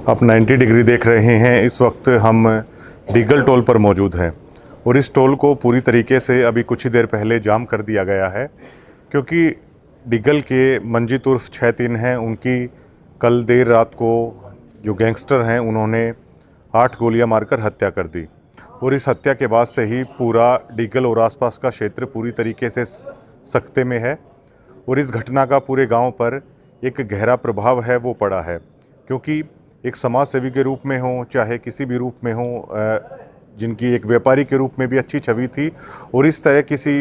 आप 90 डिग्री देख रहे हैं। इस वक्त हम डिगल टोल पर मौजूद हैं और इस टोल को पूरी तरीके से अभी कुछ ही देर पहले जाम कर दिया गया है, क्योंकि डिगल के मंजीत उर्फ 63 हैं, उनकी कल देर रात को जो गैंगस्टर हैं उन्होंने 8 गोलियां मारकर हत्या कर दी। और इस हत्या के बाद से ही पूरा डिगल और आसपास का क्षेत्र पूरी तरीके से सख्ते में है और इस घटना का पूरे गांव पर एक गहरा प्रभाव है वो पड़ा है, क्योंकि एक समाज सेवी के रूप में हो चाहे किसी भी रूप में हो, जिनकी एक व्यापारी के रूप में भी अच्छी छवि थी, और इस तरह किसी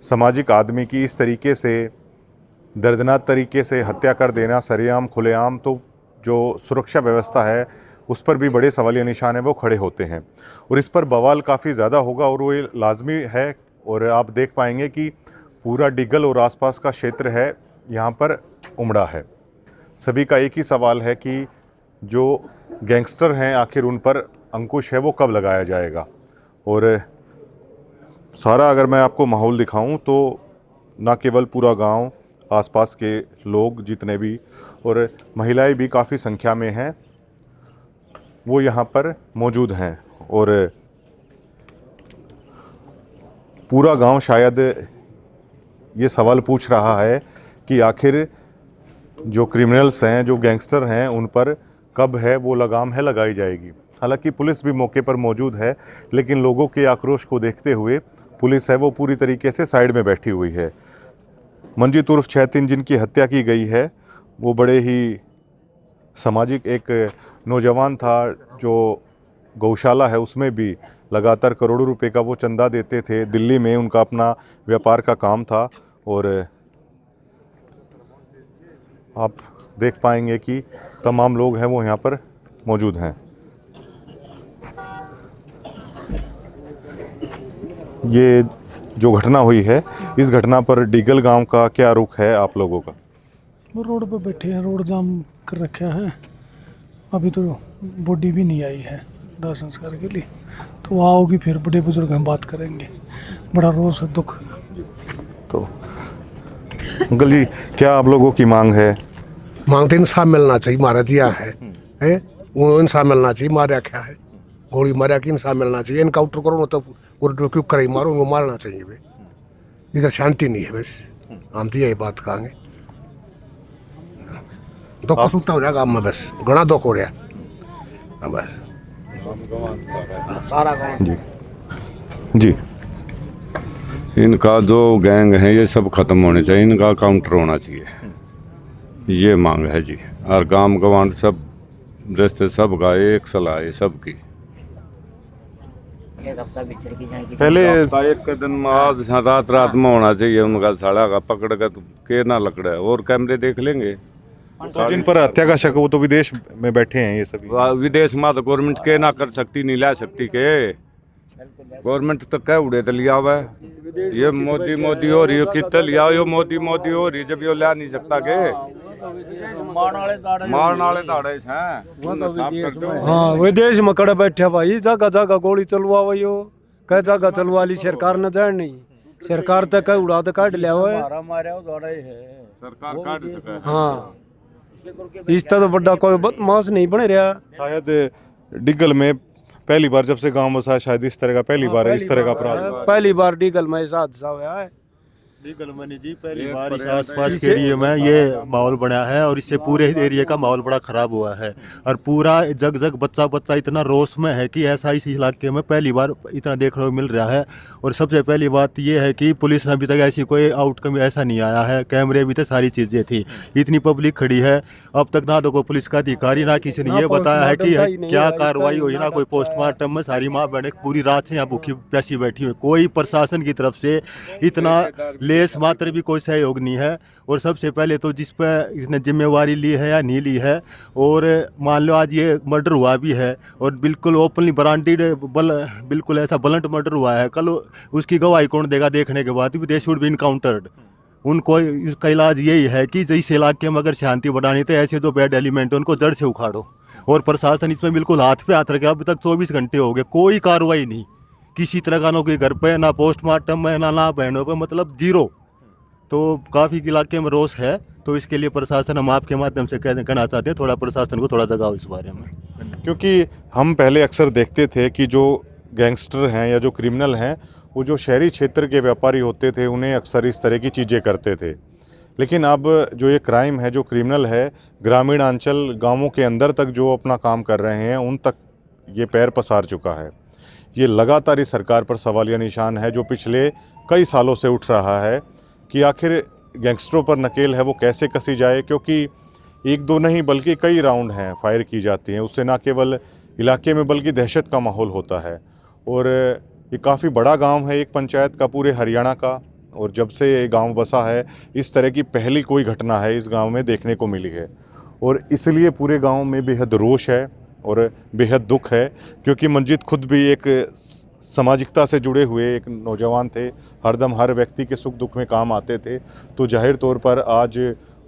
सामाजिक आदमी की इस तरीके से दर्दनाक तरीके से हत्या कर देना सरेआम खुलेआम, तो जो सुरक्षा व्यवस्था है उस पर भी बड़े सवालिया निशान है वो खड़े होते हैं और इस पर बवाल काफ़ी ज़्यादा होगा और वो ये लाजमी है। और आप देख पाएंगे कि पूरा डिगल और आसपास का क्षेत्र है यहाँ पर उमड़ा है। सभी का एक ही सवाल है कि जो गैंगस्टर हैं आखिर उन पर अंकुश है वो कब लगाया जाएगा। और सारा अगर मैं आपको माहौल दिखाऊं तो ना केवल पूरा गांव, आसपास के लोग जितने भी और महिलाएं भी काफ़ी संख्या में हैं वो यहाँ पर मौजूद हैं और पूरा गांव शायद ये सवाल पूछ रहा है कि आखिर जो क्रिमिनल्स हैं, जो गैंगस्टर हैं, उन पर कब है वो लगाम है लगाई जाएगी। हालांकि पुलिस भी मौके पर मौजूद है, लेकिन लोगों के आक्रोश को देखते हुए पुलिस है वो पूरी तरीके से साइड में बैठी हुई है। मंजीत उर्फ 63 जिनकी हत्या की गई है वो बड़े ही सामाजिक एक नौजवान था, जो गौशाला है उसमें भी लगातार करोड़ों रुपए का वो चंदा देते थे। दिल्ली में उनका अपना व्यापार का काम था और आप देख पाएंगे कि तमाम लोग हैं वो यहाँ पर मौजूद हैं। ये जो घटना हुई है, इस घटना पर डिगल गांव का क्या रुख है आप लोगों का? वो रोड पे बैठे हैं, रोड जाम कर रखा है। अभी तो बॉडी भी नहीं आई है दाह संस्कार के लिए, तो वो आओगी फिर बड़े बुजुर्ग हम बात करेंगे। बड़ा रोष है, दुख। तो अंकल जी, क्या आप लोगों की मांग है? मांग तो इंसाफ मिलना चाहिए, मारा दिया है वो इंसाफ मिलना चाहिए। मारा क्या है, गोली मारा कि इंसाफ मिलना चाहिए। इनकाउंटर करो ना तो क्यों करे, मारो उनको मारना चाहिए भाई। इधर शांति नहीं है, बस हम तो यही बात कहेंगे। दुख सुनता हो जाएगा में, बस घना दुख हो रहा बस सारा गाँव। जी जी, इनका जो गैंग है ये सब खत्म होने चाहिए, इनका काउंटर होना चाहिए, ये मांग है जी। और गांव गवान सब रिश्ते सब का एक सलाह है सबकी। पहले एक दिन आज रात में होना चाहिए उनका साड़ा का पकड़ कर के ना लकड़ा और कैमरे देख लेंगे। तो जिन पर हत्या का शक है वो तो विदेश में बैठे हैं ये सभी। विदेश में तो गवर्नमेंट के ना कर सकती, नहीं ला सकती के गवर्नमेंट तो क्या उड़े तो लिया हुआ है। ये मोदी मोदी हो रही है, कितना लिया यो मोदी मोदी हो रही, जब यो ला नहीं सकता के मारने वाले दाड़े हैं। हाँ, विदेश में कड़े बैठे भाई, जगह जगह गोली चलवा हो, कई जगह चलवा ली सरकार न जान नहीं। सरकार तक उड़ा तो काट लिया हुआ है, सरकार काट सके। हाँ, इस तरह तो बड़ा कोई बदमाश नहीं बने रहा। शायद डिगल में पहली बार जब से गांव बसा, शायद इस तरह का पहली बार है, इस तरह का अपराध पहली बार डिगल में ऐसा हादसा हुआ है। डिगल में जी पहली बार इस आसपास के एरिया में ये माहौल बना है और इससे पूरे एरिया का माहौल बड़ा खराब हुआ है और पूरा जग जग बच्चा बच्चा इतना रोष में है कि ऐसा इस इलाके में पहली बार इतना देखने को मिल रहा है। और सबसे पहली बात ये है कि पुलिस ने अभी तक ऐसी कोई आउटकम ऐसा नहीं आया है, कैमरे भी थे, सारी चीज़ें थी, इतनी पब्लिक खड़ी है, अब तक ना तो कोई पुलिस का अधिकारी ना किसी ने ये बताया है कि क्या कार्रवाई हुई, ना कोई पोस्टमार्टम में। सारी माँ बहनें पूरी रात से यहाँ भूखी प्यासी बैठी हुई, कोई प्रशासन की तरफ से इतना लेस मात्र भी कोई सहयोग नहीं है। और सबसे पहले तो जिस पर इसने जिम्मेवारी ली है या नहीं ली है, और मान लो आज ये मर्डर हुआ भी है और बिल्कुल ओपनली ब्रांडेड बिल्कुल ऐसा ब्लंट मर्डर हुआ है, कल उसकी गवाही कौन देगा देखने के बाद भी? They should be encountered. उनको इसका इलाज यही है कि जिस इलाके में अगर शांति बढ़ानी तो ऐसे जो बैड एलिमेंट है उनको जड़ से उखाड़ो। और प्रशासन इसमें बिल्कुल हाथ पे हाथ रखे, अभी तक 24 घंटे हो गए, कोई कार्रवाई नहीं किसी तरह का, ना कोई घर पे, ना पोस्टमार्टम में, ना बहनों पे, मतलब जीरो। तो काफ़ी इलाके में रोष है, तो इसके लिए प्रशासन हम आपके माध्यम से कहना चाहते हैं थोड़ा प्रशासन को थोड़ा जगाओ इस बारे में। क्योंकि हम पहले अक्सर देखते थे कि जो गैंगस्टर हैं या जो क्रिमिनल हैं वो जो शहरी क्षेत्र के व्यापारी होते थे उन्हें अक्सर इस तरह की चीज़ें करते थे, लेकिन अब जो ये क्राइम है, जो क्रिमिनल है, ग्रामीण अंचल गांवों के अंदर तक जो अपना काम कर रहे हैं उन तक ये पैर पसार चुका है। ये लगातार इस सरकार पर सवालिया निशान है जो पिछले कई सालों से उठ रहा है कि आखिर गैंगस्टरों पर नकेल है वो कैसे कसी जाए, क्योंकि एक दो नहीं बल्कि कई राउंड हैं फायर की जाती हैं, उससे ना केवल इलाके में बल्कि दहशत का माहौल होता है। और ये काफ़ी बड़ा गांव है, एक पंचायत का पूरे हरियाणा का, और जब से ये गांव बसा है इस तरह की पहली कोई घटना है इस गांव में देखने को मिली है। और इसलिए पूरे गांव में बेहद रोष है और बेहद दुख है, क्योंकि मंजीत खुद भी एक सामाजिकता से जुड़े हुए एक नौजवान थे, हरदम हर व्यक्ति के सुख दुख में काम आते थे। तो जाहिर तौर पर आज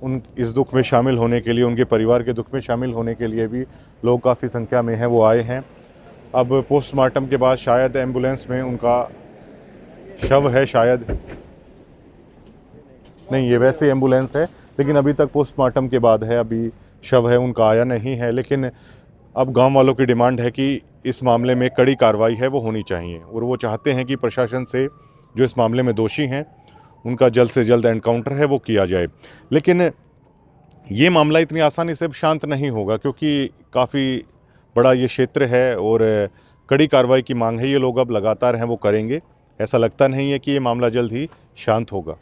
उन इस दुख में शामिल होने के लिए, उनके परिवार के दुख में शामिल होने के लिए भी लोग काफ़ी संख्या में हैं वो आए हैं। अब पोस्टमार्टम के बाद शायद एम्बुलेंस में उनका शव है, शायद नहीं, ये वैसे एम्बुलेंस है, लेकिन अभी तक पोस्टमार्टम के बाद है, अभी शव है उनका आया नहीं है। लेकिन अब गांव वालों की डिमांड है कि इस मामले में कड़ी कार्रवाई है वो होनी चाहिए, और वो चाहते हैं कि प्रशासन से जो इस मामले में दोषी हैं उनका जल्द से जल्द एनकाउंटर है वो किया जाए। लेकिन ये मामला इतनी आसानी से शांत नहीं होगा, क्योंकि काफ़ी बड़ा ये क्षेत्र है और कड़ी कार्रवाई की मांग है। ये लोग अब लगातार हैं वो करेंगे, ऐसा लगता नहीं है कि ये मामला जल्द ही शांत होगा।